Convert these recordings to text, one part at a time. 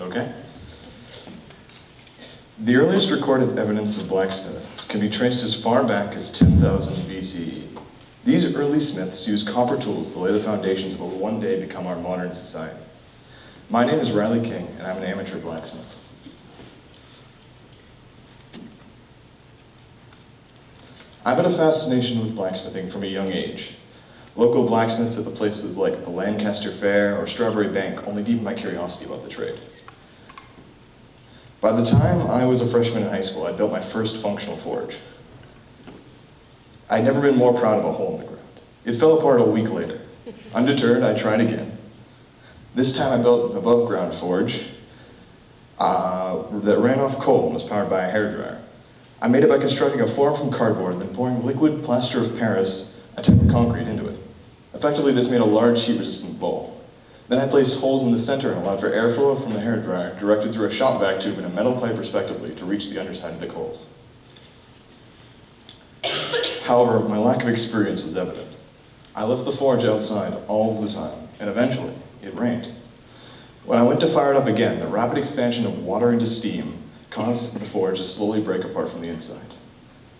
Okay. The earliest recorded evidence of blacksmiths can be traced as far back as 10,000 BCE. These early smiths used copper tools to lay the foundations of what will one day become our modern society. My name is Riley King, and I'm an amateur blacksmith. I've had a fascination with blacksmithing from a young age. Local blacksmiths at the places like the Lancaster Fair or Strawberry Bank only deepened my curiosity about the trade. By the time I was a freshman in high school, I'd built my first functional forge. I'd never been more proud of a hole in the ground. It fell apart a week later. Undeterred, I tried again. This time I built an above-ground forge that ran off coal and was powered by a hairdryer. I made it by constructing a form from cardboard, then pouring liquid plaster of Paris, a type of concrete, into it. Effectively, this made a large heat-resistant bowl. Then I placed holes in the center and allowed for airflow from the hairdryer, directed through a shop vac tube and a metal pipe respectively to reach the underside of the coals. However, my lack of experience was evident. I left the forge outside all the time, and eventually, it rained. When I went to fire it up again, the rapid expansion of water into steam caused the forge to slowly break apart from the inside.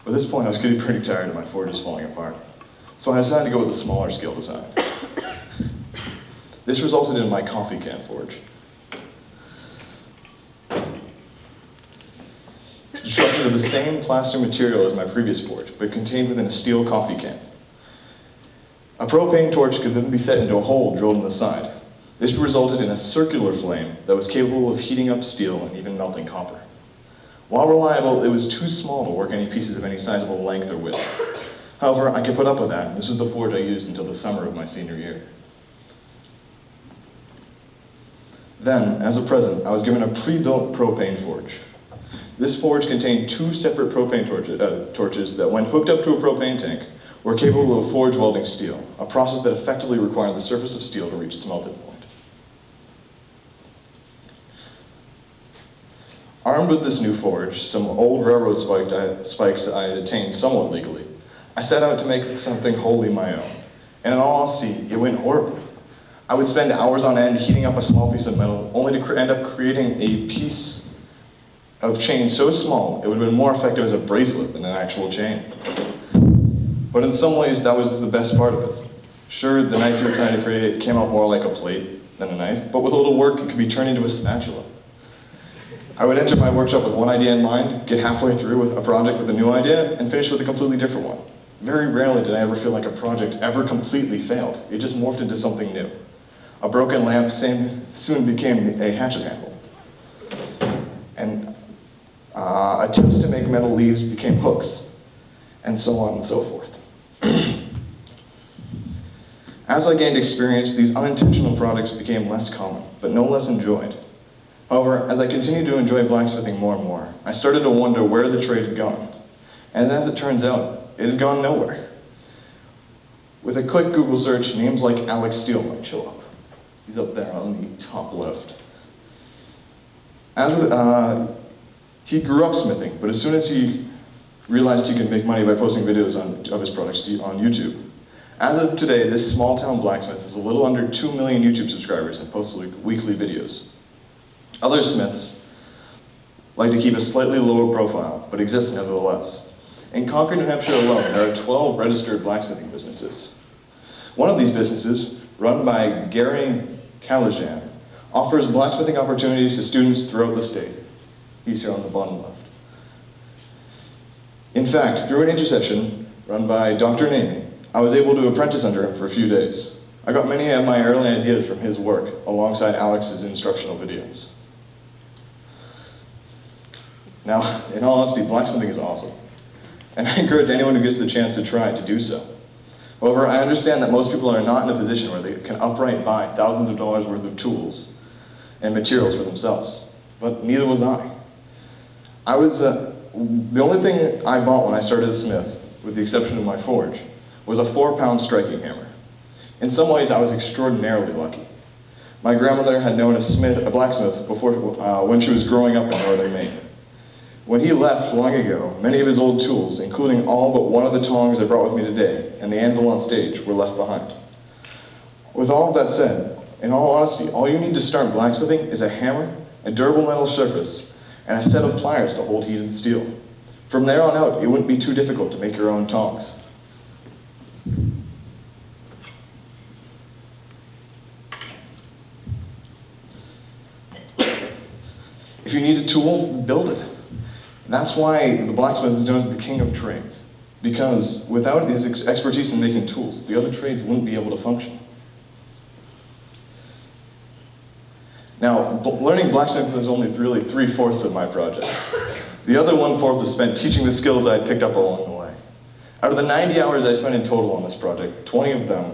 By this point, I was getting pretty tired of my forges falling apart, so I decided to go with a smaller scale design. This resulted in my coffee can forge. Constructed of the same plaster material as my previous forge, but contained within a steel coffee can. A propane torch could then be set into a hole drilled in the side. This resulted in a circular flame that was capable of heating up steel and even melting copper. While reliable, it was too small to work any pieces of any sizable length or width. However, I could put up with that, and this was the forge I used until the summer of my senior year. Then, as a present, I was given a pre-built propane forge. This forge contained two separate propane torches that, when hooked up to a propane tank, were capable of forge welding steel, a process that effectively required the surface of steel to reach its melting point. Armed with this new forge, some old railroad spikes I had attained somewhat legally, I set out to make something wholly my own. And in all honesty, it went horribly. I would spend hours on end heating up a small piece of metal, only to end up creating a piece of chain so small it would have been more effective as a bracelet than an actual chain. But in some ways, that was the best part of it. Sure, the knife you were trying to create came out more like a plate than a knife, but with a little work, it could be turned into a spatula. I would enter my workshop with one idea in mind, get halfway through with a project with a new idea, and finish with a completely different one. Very rarely did I ever feel like a project ever completely failed. It just morphed into something new. A broken lamp soon became a hatchet handle. And attempts to make metal leaves became hooks, and so on and so forth. As I gained experience, these unintentional products became less common, but no less enjoyed. However, as I continued to enjoy blacksmithing more and more, I started to wonder where the trade had gone. And as it turns out, it had gone nowhere. With a quick Google search, names like Alex Steele might show up. He's up there on the top left. He grew up smithing, but as soon as he realized he could make money by posting videos of his products on YouTube. As of today, this small-town blacksmith has a little under 2 million YouTube subscribers and posts weekly videos. Other smiths like to keep a slightly lower profile, but exist nevertheless. In Concord, New Hampshire alone, there are 12 registered blacksmithing businesses. One of these businesses, run by Gary Kalajan, offers blacksmithing opportunities to students throughout the state. He's here on the bottom left. In fact, through an intersection run by Dr. Namey, I was able to apprentice under him for a few days. I got many of my early ideas from his work, alongside Alex's instructional videos. Now, in all honesty, blacksmithing is awesome, and I encourage anyone who gets the chance to try it to do so. However, I understand that most people are not in a position where they can outright buy thousands of dollars worth of tools and materials for themselves, but neither was I. The only thing I bought when I started as a smith, with the exception of my forge, was a 4-pound striking hammer. In some ways, I was extraordinarily lucky. My grandmother had known a blacksmith before, when she was growing up in northern Maine. When he left long ago, many of his old tools, including all but one of the tongs I brought with me today, and the anvil on stage, were left behind. With all of that said, in all honesty, all you need to start blacksmithing is a hammer, a durable metal surface, and a set of pliers to hold heated steel. From there on out, it wouldn't be too difficult to make your own tongs. If you need a tool, build it. That's why the blacksmith is known as the king of trades, because without his expertise in making tools, the other trades wouldn't be able to function. Now, learning blacksmithing was only really 3/4 of my project. The other 1/4 was spent teaching the skills I had picked up along the way. Out of the 90 hours I spent in total on this project, 20 of them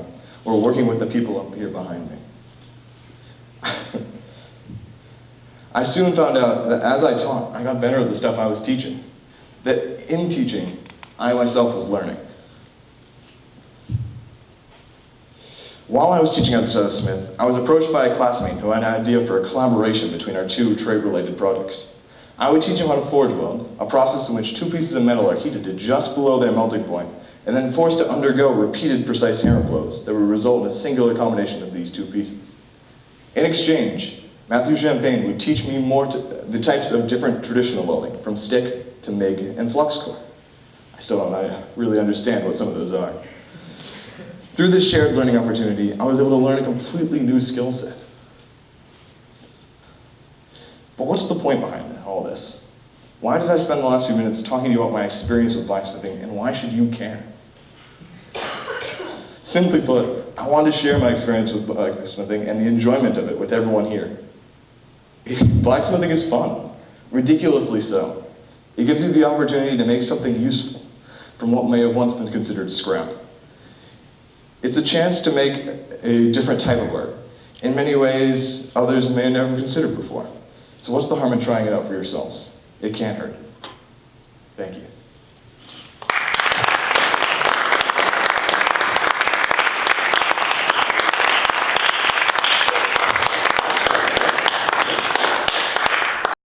were working with the people up here behind me. I soon found out that as I taught, I got better at the stuff I was teaching. That in teaching, I myself was learning. While I was teaching at the Smith, I was approached by a classmate who had an idea for a collaboration between our two trade-related projects. I would teach him how to forge weld, a process in which two pieces of metal are heated to just below their melting point, and then forced to undergo repeated precise hammer blows that would result in a singular combination of these two pieces. In exchange, Matthew Champagne would teach me the types of different traditional welding, from stick to MIG and flux core. I still don't really understand what some of those are. Through this shared learning opportunity, I was able to learn a completely new skill set. But what's the point behind all this? Why did I spend the last few minutes talking to you about my experience with blacksmithing, and why should you care? Simply put, I wanted to share my experience with blacksmithing and the enjoyment of it with everyone here. Blacksmithing is fun, ridiculously so. It gives you the opportunity to make something useful from what may have once been considered scrap. It's a chance to make a different type of art. In many ways, others may have never considered before. So what's the harm in trying it out for yourselves? It can't hurt. Thank you.